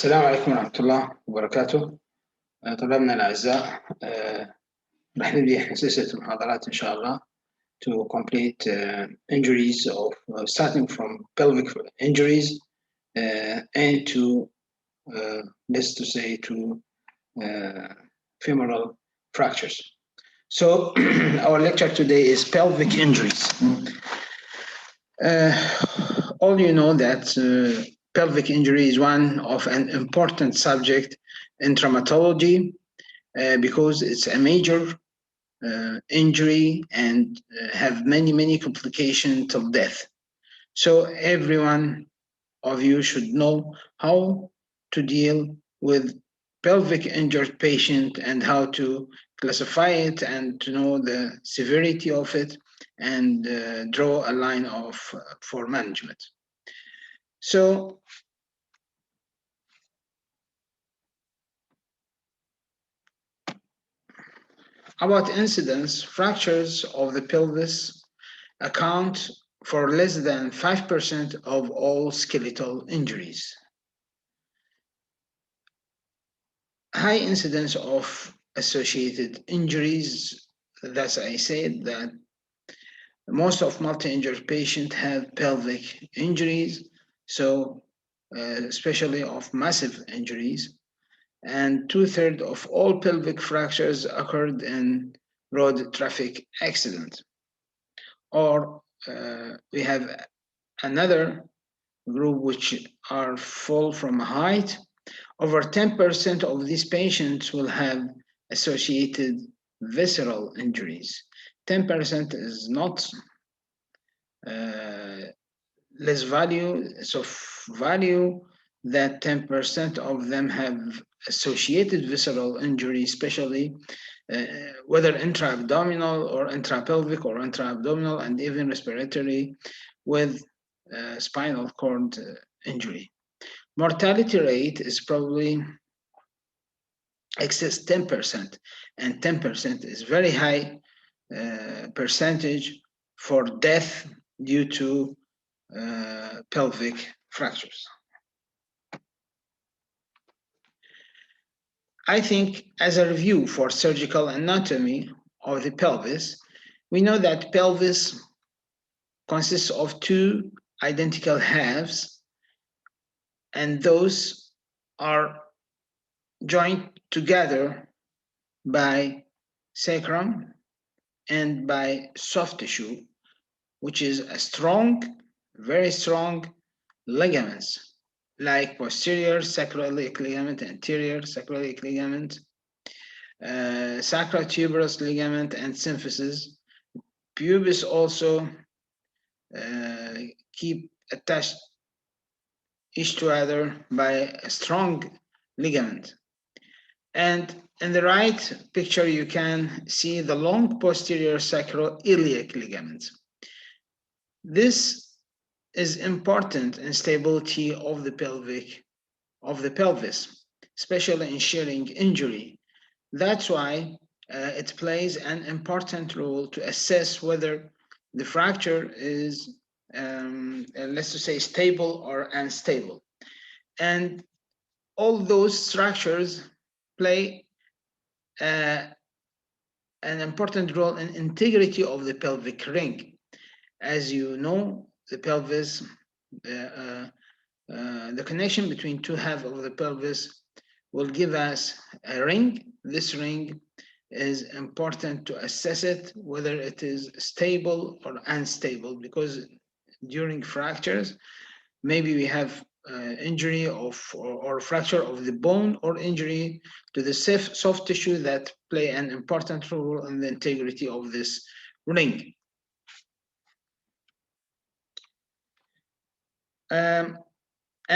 السلام عليكم ورحمة الله وبركاته. طلابنا الأعزاء، راح نبدأ سلسلة المحاضرات إن شاء الله to complete injuries of starting from pelvic injuries and to let's to say to femoral fractures. So our lecture today is pelvic injuries. All you know that pelvic injury is one of an important subject in traumatology because it's a major injury and have many complications till death. So everyone of you should know how to deal with pelvic injured patient and how to classify it and to know the severity of it and draw a line of for management. So about incidence, fractures of the pelvis account for less than 5% of all skeletal injuries. High incidence of associated injuries, thus I said that most of multi-injured patients have pelvic injuries, so especially of massive injuries, and 2/3 of all pelvic fractures occurred in road traffic accident. Or we have another group which are fall from height. Over 10% of these patients will have associated visceral injuries. 10% is not less value, so value that 10% of them have associated visceral injury, especially whether intra-abdominal or intra-pelvic or intra-abdominal and even respiratory with spinal cord injury. Mortality rate is probably excess 10%, and 10% is very high percentage for death due to pelvic fractures. I think as a review for surgical anatomy of the pelvis, we know that pelvis consists of two identical halves, and those are joined together by sacrum and by soft tissue, which is a strong, very strong ligaments like posterior sacroiliac ligament, anterior sacroiliac ligament, sacrotuberous ligament, and symphysis. Pubis also keep attached each to other by a strong ligament. And in the right picture, you can see the long posterior sacroiliac ligament. This is important in stability of the pelvis, especially in shearing injury. That's why it plays an important role to assess whether the fracture is, let's just say, stable or unstable. And all those structures play an important role in integrity of the pelvic ring. As you know, the pelvis, the connection between two halves of the pelvis will give us a ring. This ring is important to assess it, whether it is stable or unstable, because during fractures, maybe we have injury of or fracture of the bone or injury to the soft tissue that play an important role in the integrity of this ring.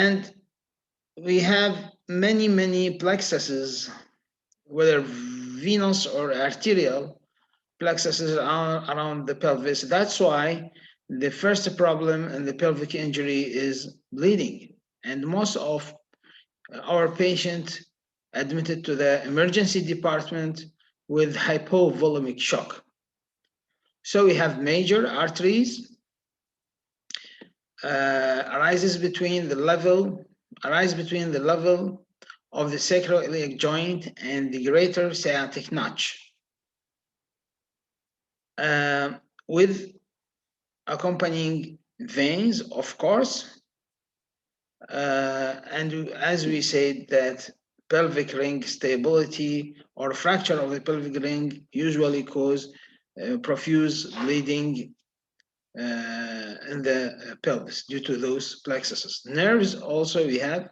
And we have many plexuses, whether venous or arterial plexuses around the pelvis. That's why the first problem in the pelvic injury is bleeding. And most of our patients admitted to the emergency department with hypovolemic shock. So we have major arteries arises between the level arise between the level of the sacroiliac joint and the greater sciatic notch, with accompanying veins, of course. And as we said, that pelvic ring stability or fracture of the pelvic ring usually cause profuse bleeding in the pelvis due to those plexuses. Nerves also, we have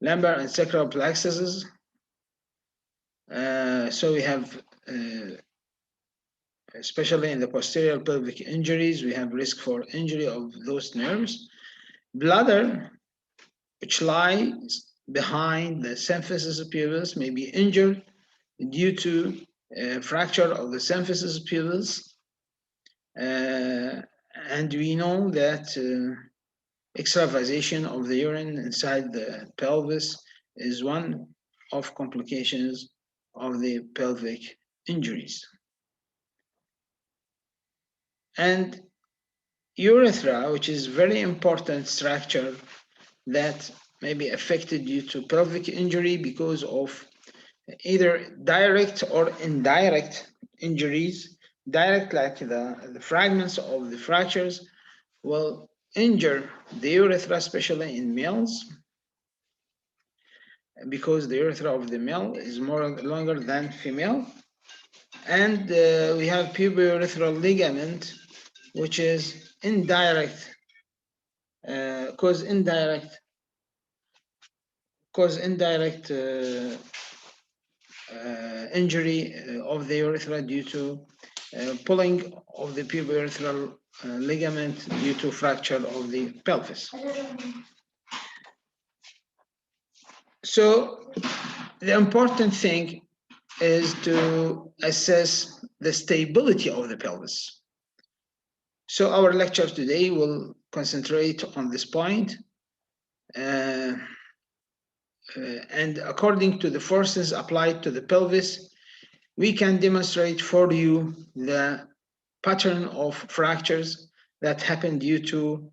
lumbar and sacral plexuses. So we have, especially in the posterior pelvic injuries, we have risk for injury of those nerves. Bladder, which lies behind the symphysis pubis, may be injured due to fracture of the symphysis pubis. And we know that extravasation of the urine inside the pelvis is one of complications of the pelvic injuries. And urethra, which is very important structure that may be affected due to pelvic injury because of either direct or indirect injuries. Direct, like the fragments of the fractures, will injure the urethra, especially in males, because the urethra of the male is more longer than female. And we have pubourethral ligament, which is indirect, cause indirect injury of the urethra due to pulling of the pubourethral ligament due to fracture of the pelvis. So the important thing is to assess the stability of the pelvis. So our lecture today will concentrate on this point. And according to the forces applied to the pelvis, we can demonstrate for you the pattern of fractures that happen due to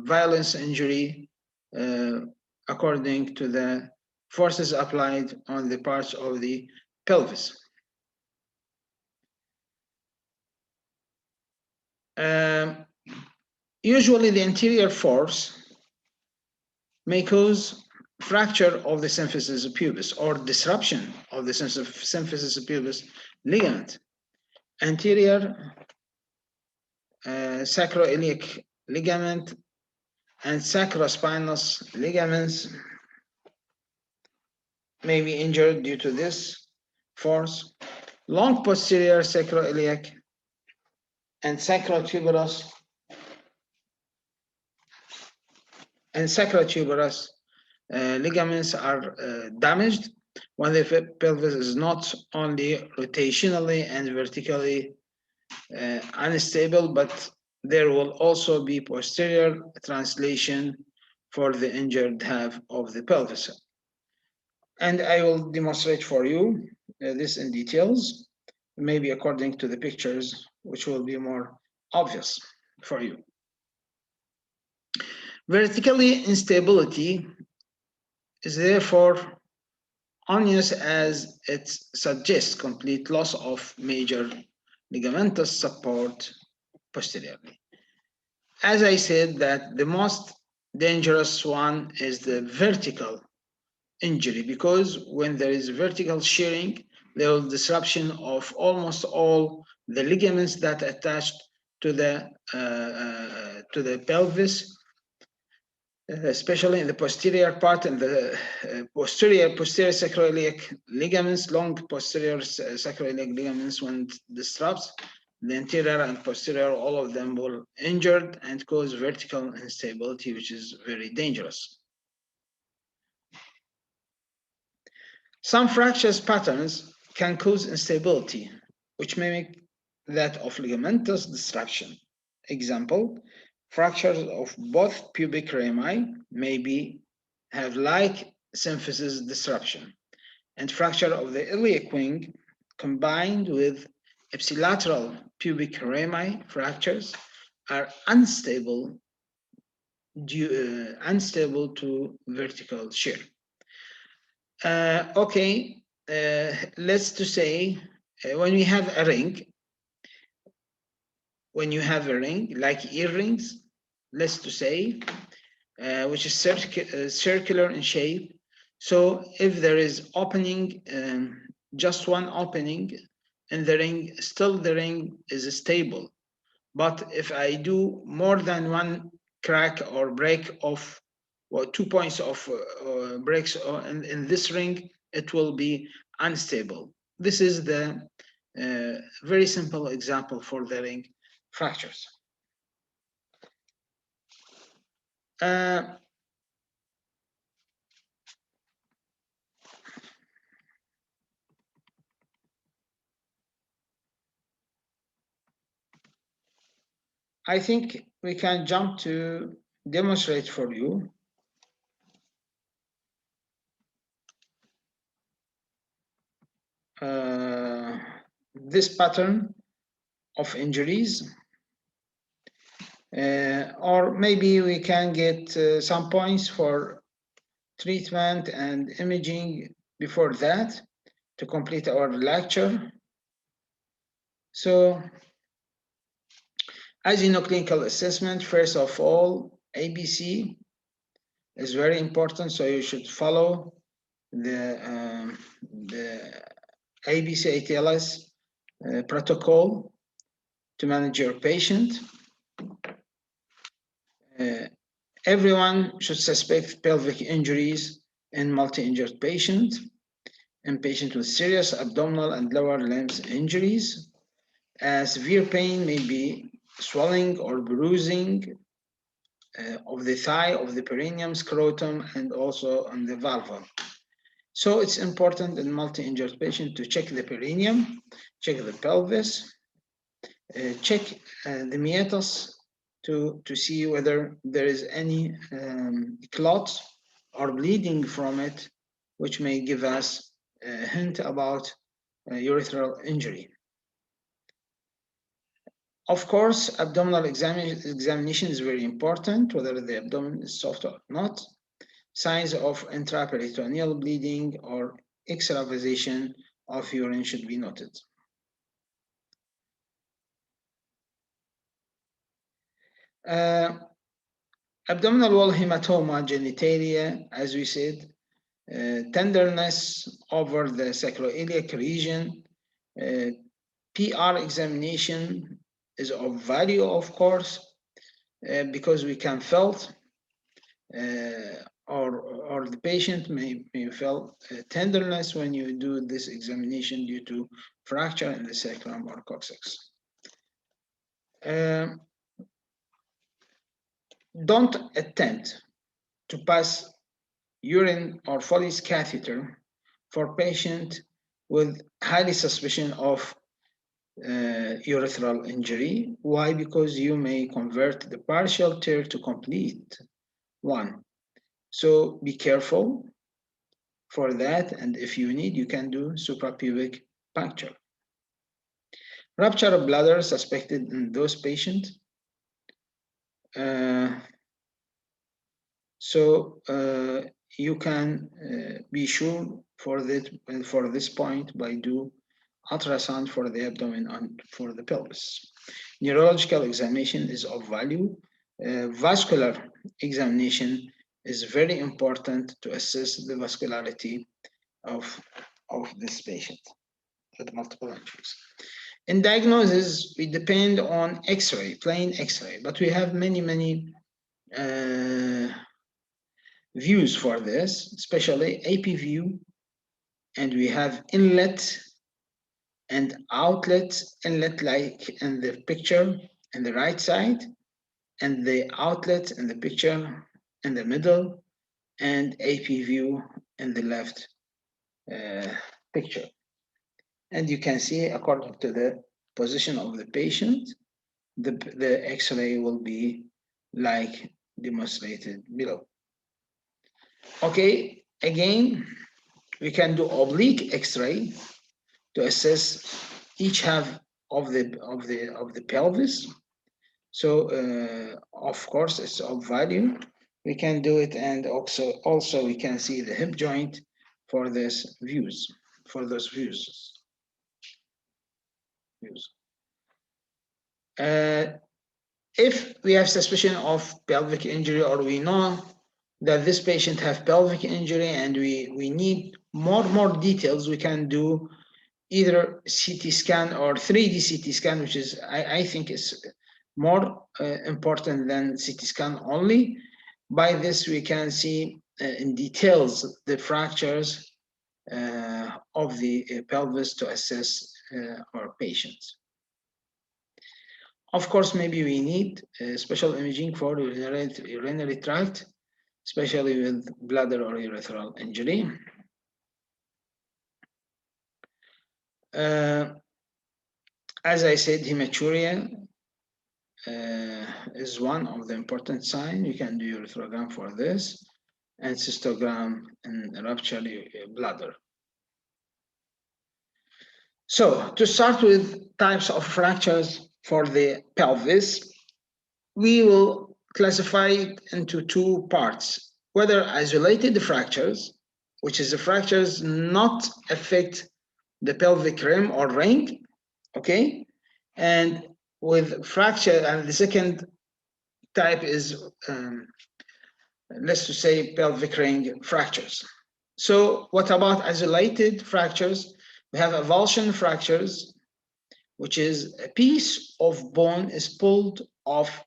violence injury according to the forces applied on the parts of the pelvis. Usually the anterior force may cause fracture of the symphysis pubis or disruption of the symphysis pubis ligament. Anterior sacroiliac ligament and sacrospinous ligaments may be injured due to this force. Long posterior sacroiliac and sacrotuberous ligaments are damaged when the pelvis is not only rotationally and vertically unstable, but there will also be posterior translation for the injured half of the pelvis. And I will demonstrate for you this in details, maybe according to the pictures, which will be more obvious for you. Vertically instability is therefore onerous as it suggests complete loss of major ligamentous support posteriorly. As I said, that the most dangerous one is the vertical injury, because when there is vertical shearing, there will disruption of almost all the ligaments that attached to the pelvis, especially in the posterior part and the posterior sacroiliac ligaments, long posterior sacroiliac ligaments. When it disrupts, the anterior and posterior, all of them will injured and cause vertical instability, which is very dangerous. Some fractures patterns can cause instability, which mimic that of ligamentous disruption. Example, fractures of both pubic rami may have like symphysis disruption, and fracture of the iliac wing combined with ipsilateral pubic rami fractures are unstable unstable to vertical shear. Okay, let's to say when we have a ring, when you have a ring like earrings, let's to say, which is circular in shape. So if there is opening, just one opening in the ring, still the ring is stable. But if I do more than one crack or break of, well, 2 points of breaks in this ring, it will be unstable. This is the very simple example for the ring fractures. I think we can jump to demonstrate for you. This pattern of injuries, or maybe we can get some points for treatment and imaging before that to complete our lecture. So, as you know, clinical assessment, first of all, ABC is very important, so you should follow the ABC ATLS protocol to manage your patient. Everyone should suspect pelvic injuries in multi-injured patient and patient with serious abdominal and lower limbs injuries. Severe pain may be swelling or bruising of the thigh, of the perineum, scrotum, and also on the vulva. So it's important in multi-injured patient to check the perineum, check the pelvis, check the meatus to see whether there is any clots or bleeding from it, which may give us a hint about urethral injury. Of course, abdominal examination is very important, whether the abdomen is soft or not. Signs of intraperitoneal bleeding or extravasation of urine should be noted. Abdominal wall hematoma, genitalia, as we said, tenderness over the sacroiliac region. PR examination is of value, of course, because we can felt or the patient may feel tenderness when you do this examination due to fracture in the sacrum or coccyx. Don't attempt to pass urine or Foley's catheter for patient with highly suspicion of urethral injury. Why? Because you may convert the partial tear to complete one. So be careful for that, and if you need, you can do suprapubic puncture. Rupture of bladder suspected in those patients. You can be sure for this point by do ultrasound for the abdomen and for the pelvis. Neurological examination is of value. Vascular examination is very important to assess the vascularity of this patient with multiple injuries. In diagnosis, we depend on X-ray, plain X-ray, but we have many views for this, especially AP view, and we have inlet and outlet. Inlet like in the picture in the right side, and the outlet in the picture in the middle, and AP view in the left picture. And you can see according to the position of the patient, the X-ray will be like demonstrated below. Okay, again, we can do oblique X-ray to assess each half of the pelvis. So of course it's of value. We can do it, and also we can see the hip joint for this views, for those views. If we have suspicion of pelvic injury, or we know that this patient have pelvic injury and we need more details, we can do either CT scan or 3D CT scan, which is I think is more important than CT scan only. By this we can see in details the fractures of the pelvis to assess our patients. Of course, maybe we need special imaging for urinary tract, especially with bladder or urethral injury. As I said, hematuria is one of the important signs. You can do ureterogram for this, and cystogram in ruptured bladder. So to start with types of fractures for the pelvis, we will classify it into two parts, whether isolated fractures, which is the fractures not affect the pelvic rim or ring, okay? And with fracture, and the second type is, let's just say, pelvic ring fractures. So what about isolated fractures? We have avulsion fractures, which is a piece of bone is pulled off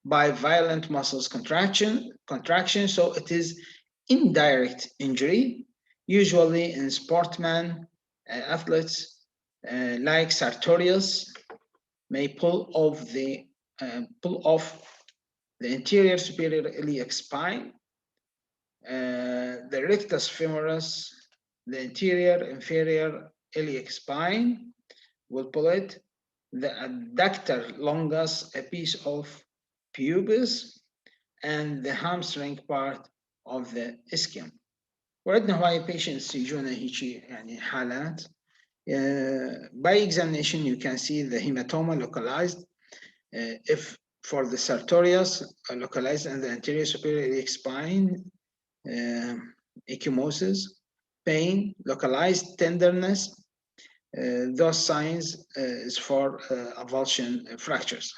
by violent muscles contraction. So it is indirect injury, usually in sportsmen, athletes, like sartorius, may pull off the anterior superior iliac spine, the rectus femoris, the anterior inferior iliac spine will pull it, the adductor longus, a piece of pubis, and the hamstring part of the ischium. وعندنا هواي patients يجونا هيجي يعني حالات by examination you can see the hematoma localized, if for the sartorius localized in the anterior superior iliac spine, ecchymosis, pain, localized tenderness, those signs is for avulsion fractures.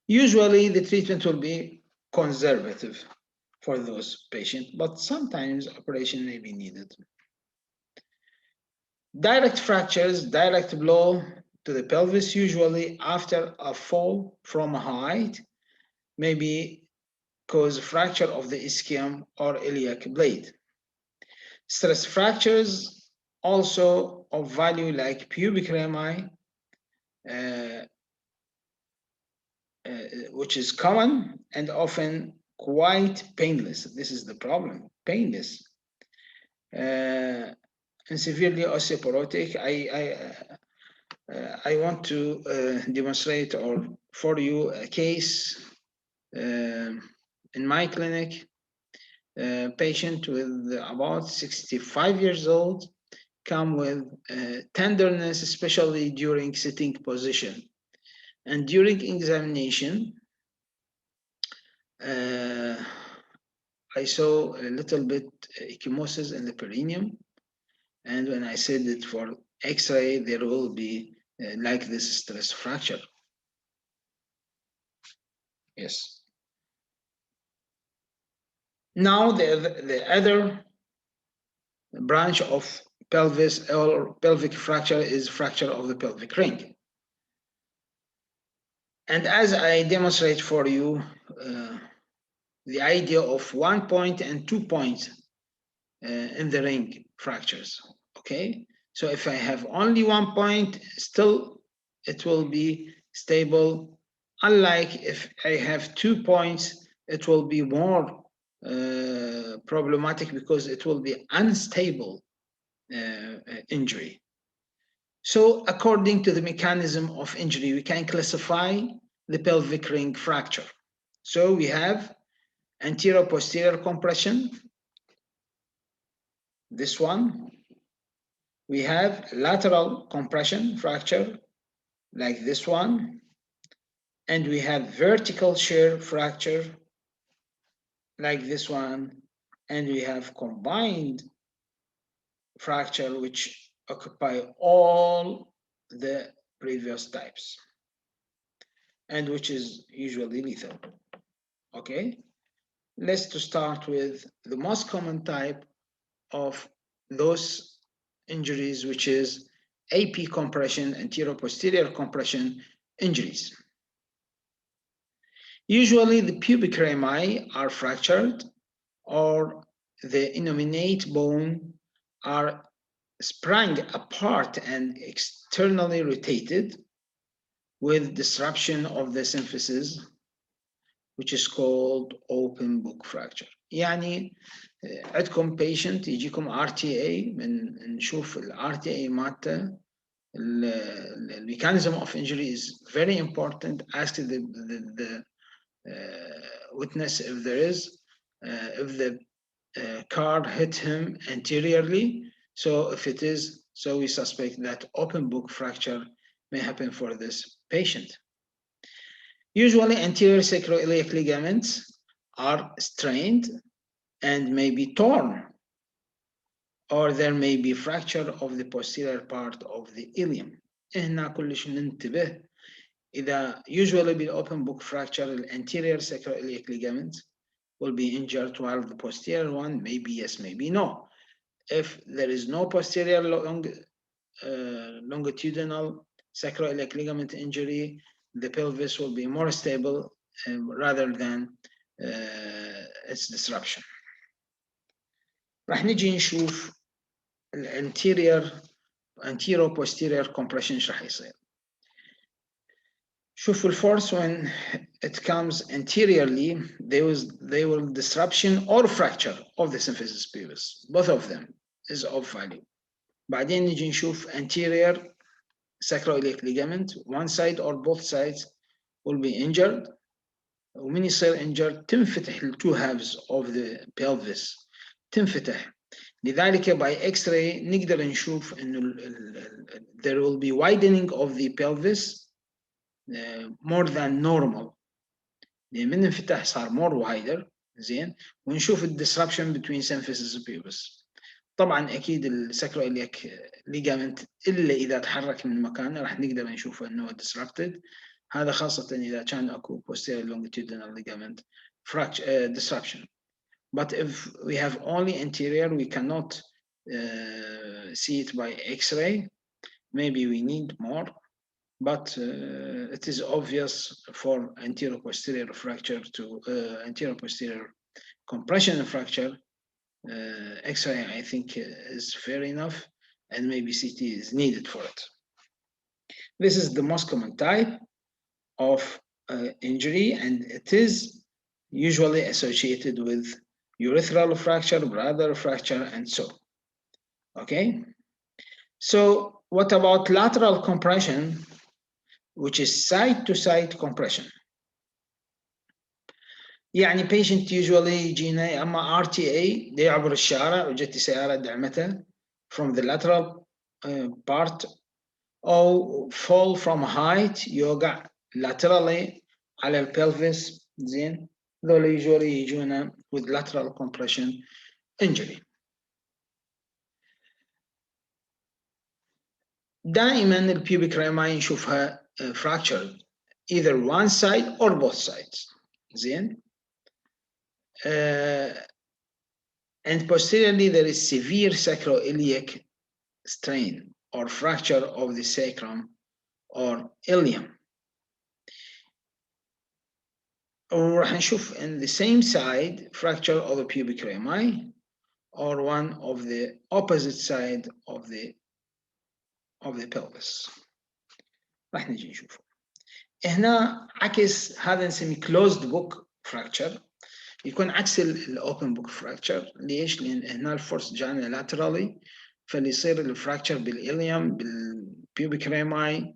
Usually the treatment will be conservative for those patients, but sometimes operation may be needed. Direct fractures, direct blow to the pelvis, usually after a fall from a height, maybe cause fracture of the ischium or iliac blade. Stress fractures also of value, like pubic rami, which is common and often quite painless. This is the problem, painless. And severely osteoporotic. I want to demonstrate or for you a case in my clinic. Patient with about 65 years old, come with tenderness, especially during sitting position. And during examination, I saw a little bit ecchymosis in the perineum. And when I said it for X-ray, there will be like this stress fracture. Yes. Now the other branch of pelvis or pelvic fracture is fracture of the pelvic ring. And as I demonstrate for you, the idea of 1 point and 2 points in the ring fractures, okay? So if I have only 1 point, still it will be stable. Unlike if I have 2 points, it will be more problematic because it will be unstable injury. So according to the mechanism of injury, we can classify the pelvic ring fracture. So we have anterior-posterior compression, this one. We have lateral compression fracture, like this one, and we have vertical shear fracture like this one, and we have combined fracture which occupy all the previous types and which is usually lethal. Okay, let's to start with the most common type of those injuries, which is AP compression, anterior-posterior compression injuries. Usually the pubic rami are fractured or the innominate bone are sprung apart and externally rotated with disruption of the symphysis, which is called open book fracture. يعني عندكم patient يجيكم RTA نشوف ال RTA مالته the mechanism of injury is very important. Ask the witness if there is if the car hit him anteriorly. So if it is, so we suspect that open book fracture may happen for this patient. Usually anterior sacroiliac ligaments are strained and may be torn, or there may be fracture of the posterior part of the ilium. هنا كلش ننتبه إذا usually بالopen book fracture the anterior sacroiliac ligaments will be injured while the posterior one maybe yes, maybe no. If there is no posterior longitudinal sacroiliac ligament injury, the pelvis will be more stable rather than its disruption. راح نجي نشوف anterior posterior compression ايش راح يصير. شوفوا الفورce when it comes anteriorly they will disruption or fracture of the symphysis pubis. Both of them is of value. بعدين نجي نشوف anterior sacroiliac ligament, one side or both sides will be injured. ومن يصير injured تنفتح ال two halves of the pelvis تنفتح. لذلك by X-ray نقدر نشوف إنه there will be widening of the pelvis more than normal. من انفتح صار more wider زين ونشوف ال disruption between symphysis and pubis. طبعا اكيد الساكرويلياك ليجامنت الا اذا تحرك من مكانه راح نقدر نشوفه انه disrupted. هذا خاصه اذا كان اكو posterior longitudinal ligament disruption. But if we have only anterior, we cannot see it by X-ray. Maybe we need more, but it is obvious for anterior-posterior fracture to anterior-posterior compression fracture. X-ray, I think, is fair enough, and maybe CT is needed for it. This is the most common type of injury, and it is usually associated with urethral fracture, bladder fracture, and so. Okay? So what about lateral compression, which is side-to-side compression? يعني patient usually يجينا اما RTA دي يعبر الشارع وجت سيارة دعمته from the lateral part أو fall from height يوقع laterally على البلفس زين ذولا usually يجونا with lateral compression injury. دائما البيوبيك ريماي نشوفها fractured either one side or both sides زين. And posteriorly there is severe sacroiliac strain or fracture of the sacrum or ilium. وراح نشوف in the same side fracture of the pubic rami or one of the opposite side of the pelvis. راح نجي نشوفه. هنا عكس هذا نسميه closed book fracture. يكون عكس الاوبن بوك فراكتشر. ليش؟ لان هنا الفورس جانا لاترالي فاللي يصير الفراكتشر بالإليوم بالبيوبيك ريماي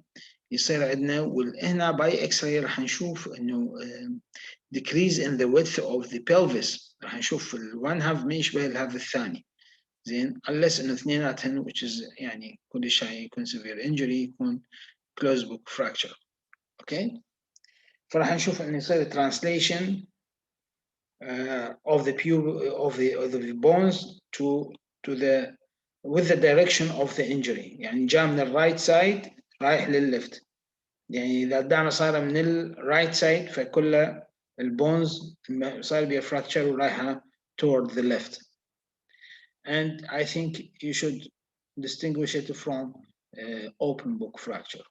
يصير عندنا. وهنا باي اكس راي راح نشوف انه decrease in the width of the pelvis. راح نشوف الون هاف ما يشبه الهاف الثاني زين unless انه اثنيناتهن which is يعني كل شيء يكون severe injury يكون closed book fracture. اوكي فراح نشوف ان يصير translation of the bones to the with the direction of the injury. يعني جاء من الرايت سايد رايح للليفت. يعني اذا الدعم صار من الرايت سايد فكل البونز صار بيها fracture ورايحه toward the left. And I think you should distinguish it from open book fracture.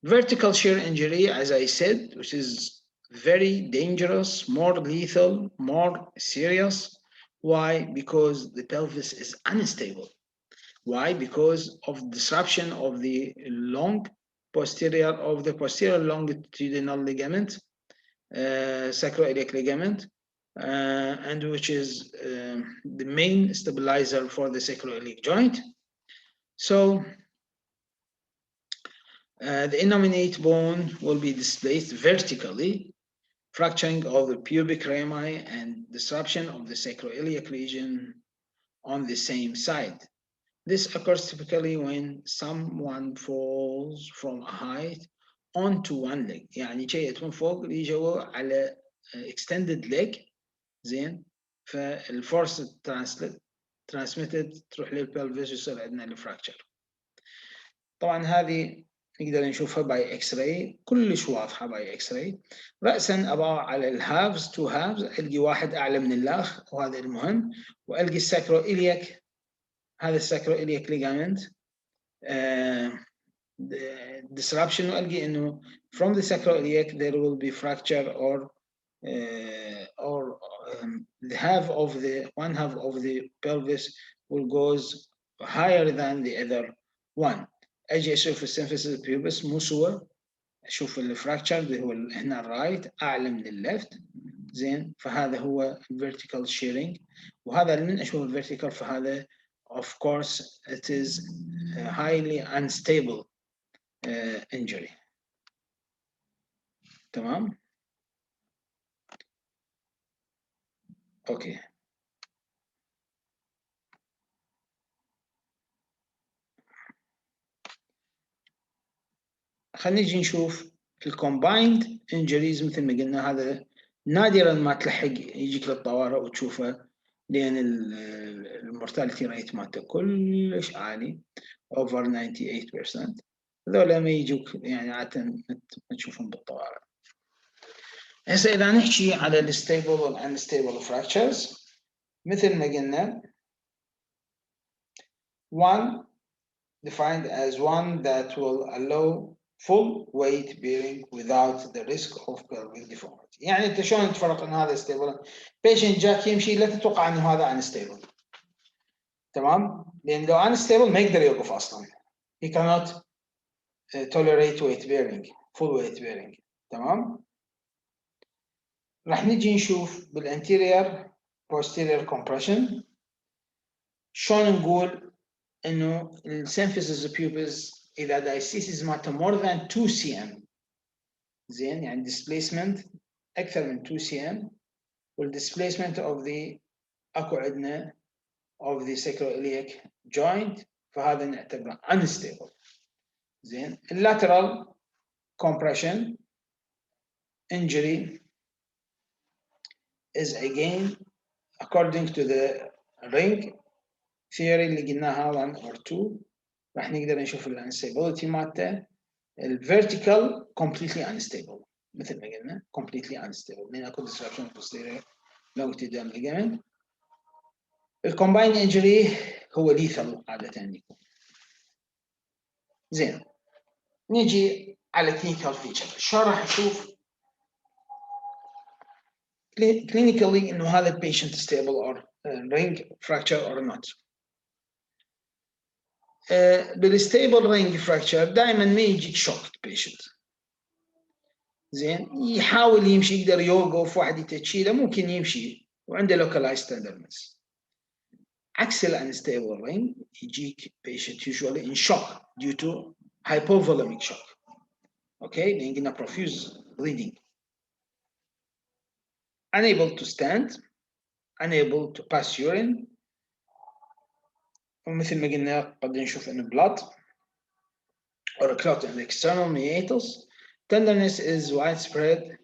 Vertical shear injury, as I said, which is very dangerous, more lethal, more serious. Why? Because the pelvis is unstable. Why? Because of disruption of the posterior longitudinal ligament, sacroiliac ligament, and which is the main stabilizer for the sacroiliac joint. So the innominate bone will be displaced vertically, fracturing of the pubic rami and disruption of the sacroiliac region on the same side. This occurs typically when someone falls from a height onto one leg. يعني جاية من فوق يجوا على extended leg زين فالفورس transmitted تروح للبلفس يصير عندنا الفراكشر. طبعا هذه نقدر نشوفها باي اكس راي كلش واضحه باي اكس راي. راسا ابغى على الهافز تو هافز القي واحد اعلى من الاخ وهذا المهم، والقي الساكروإلياك هذا الساكروإلياك ليجامنت disruption والقي انه from the sacroiliac there will be fracture or the one half of the pelvis will goes higher than the other one. اجي اشوف السيمفيسيس بيوبس مو سوا، اشوف الفراكشر اللي هو هنا الرايت اعلى من الليفت زين، فهذا هو vertical shearing. وهذا من اشوف الفيرتيكال فهذا of course it is a highly unstable injury. تمام اوكي. خلينا نجي نشوف الكومبايند انجريز. مثل ما قلنا هذا نادرا ما تلحق يجيك للطوارئ وتشوفه، لان المورتاليتي ريت مالته كلش عالي over 98%. هذول ما يجوك يعني عاده ما تشوفهم بالطوارئ. هسه اذا نحكي على الستيبل والانستيبل fractures مثل ما قلنا one defined as one that will allow full weight bearing without the risk of pelvic deformity. يعني انت شلون تفرق ان هذا ستيبل؟ بيشنت جاك يمشي لا تتوقع انه هذا انستيبل. تمام؟ لان لو انستيبل ما يقدر يوقف اصلا. He cannot tolerate weight bearing, full weight bearing. تمام؟ راح نجي نشوف بالانتيرير posterior compression شلون نقول انه السيمفيسيس بيوبس اذا دايستيسيس مالته more than 2 cm زين، يعني displacement اكثر من 2 cm، والدisplacement of the اكو عندنا of the sacroiliac joint فهذا نعتبره unstable. زين، lateral compression injury is again according to the ring theory اللي قلناها 1 or 2 راح نقدر نشوف الانستابيليتي مالته. الفيرتيكال completely unstable مثل ما قلنا completely unstable لان اكو disruption posterior longitudinal ligament. الكومباين انجري هو lethal عاده يكون. زين، نجي على clinical feature. شو راح نشوف clinically انه هذا patient stable or ring fracture or not. بالستيبل رينج فراكشر دائما ما يجيك شوك بيشنت زين، يحاول يمشي يقدر يوقف، واحد يتشيله ممكن يمشي وعنده localized tenderness. عكس الانستيبل رينج يجيك بيشنت usually in shock due to hypovolemic shock. اوكي، لان قلنا profuse bleeding. unable to stand, unable to pass urine، ومثل ما قلنا قد نشوف إنه blood or a clot in the external meatus. Tenderness is widespread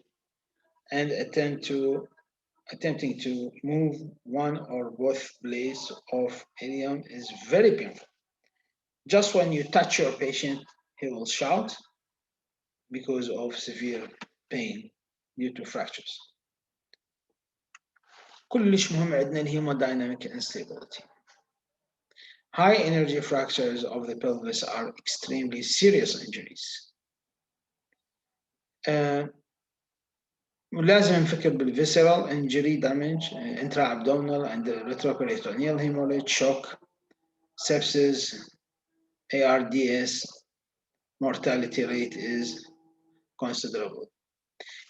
and attempting to move one or both blades of ileum is very painful. Just when you touch your patient, he will shout because of severe pain due to fractures. كلش مهم عندنا الهيمودynamic instability. High energy fractures of the pelvis are extremely serious injuries. لازم نفكر بالvisceral injury damage, intra-abdominal and retroperitoneal hemorrhage, shock, sepsis, ARDS, mortality rate is considerable.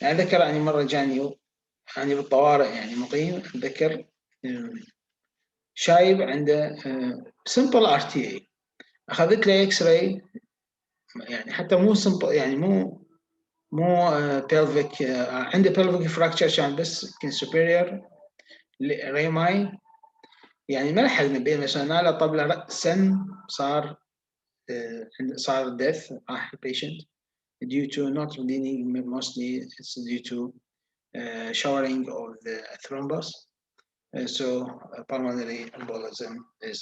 يعني أذكر يعني مرة جاني يعني بالطوارئ يعني مقيم، أتذكر شايب عنده simple RTA، أخذت له إكس راي يعني حتى مو simple يعني مو pelvic، عنده pelvic fracture كان بس كان superior ريماي، يعني ما لحقنا بين مثلا لا طبله رأسا صار death راح patient due to not bleeding, mostly it's due to showering of the thrombus, so pulmonary embolism is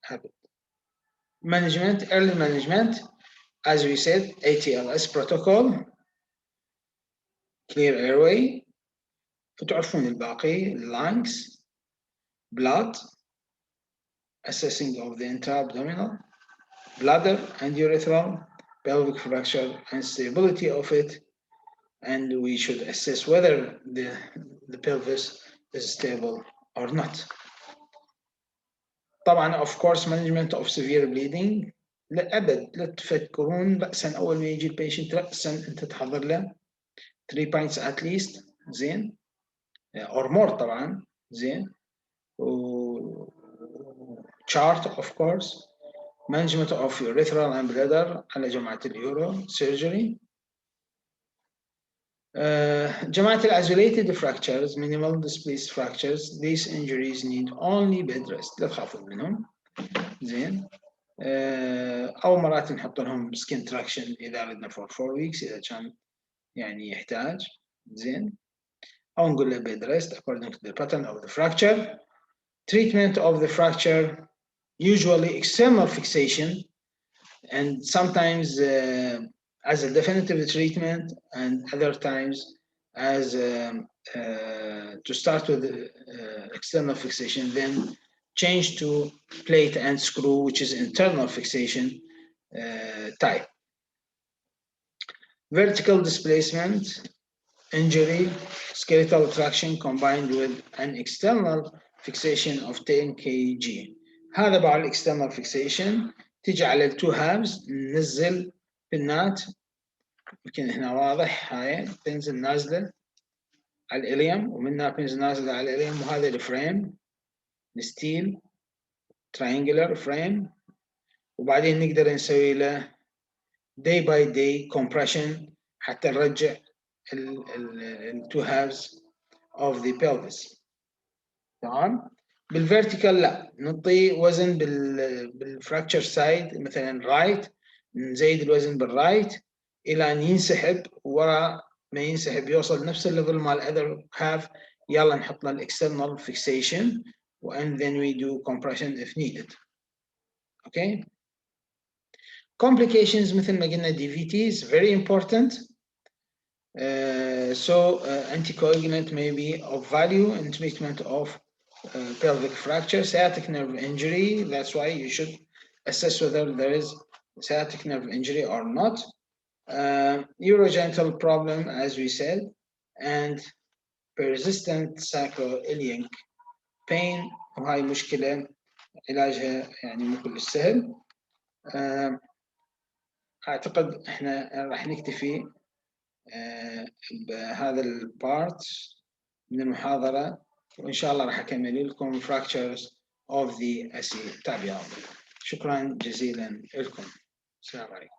happened. Management, early management, as we said, ATLS protocol, clear airway، وتعرفون الباقي lungs، blood، assessing of the intra-abdominal, bladder and urethral, pelvic fracture and stability of it, and we should assess whether the pelvis is stable or not. طبعا of course management of severe bleeding، لا أبد لا تفكرون رأسا أول ما يجي البيشنت رأسا أنت تحضر له 3 pints at least زين or more طبعا زين، و chart of course، management of urethral and bladder على جماعة اليورو surgery. جماعة isolated fractures, minimal displaced fractures, these injuries need only bed rest، لا تخافون منهم زين. أو مرات نحط لهم skin traction إذا أردنا for 4 weeks إذا كان يعني يحتاج زين، أو نقول له bed rest according to the pattern of the fracture. Treatment of the fracture, usually external fixation and sometimes as a definitive treatment, and other times as to start with external fixation, then change to plate and screw, which is internal fixation type. Vertical displacement injury, skeletal traction combined with an external fixation of 10 kg. هذا بعد external fixation تيجي على التو هابز، ننزل بنات يمكن هنا واضح، هاي تنزل نازله على الاليم ومنها بنزل نازله على الاليم، وهذا الفريم الستيل triangular فريم، وبعدين نقدر نسوي له day by day compression حتى نرجع التو هابز of the pelvis. تمام. بالفيرتيكال لا، نعطي وزن بالفراكتشر سايد مثلا رايت، نزيد الوزن بالرايت الى ان ينسحب، ورا ما ينسحب يوصل نفس الليفل مال الاذر هاف، يلا نحط له الاكسترنال فيكسيشن and then we do compression if needed. Okay. Complications مثل ما قلنا DVT is very important. Anticoagulant may be of value in treatment of pelvic fracture, sciatic nerve injury. That's why you should assess whether there is sciatic nerve injury or not. Urogenital problem, as we said, and persistent sacroiliac pain، وهاي مشكلة علاجها يعني مو كل سهل. أعتقد إحنا راح نكتفي بهذا البارت من المحاضرة، وإن شاء الله راح أكمل لكم fractures of the SE تابعوا. شكرا جزيلا لكم. السلام عليكم.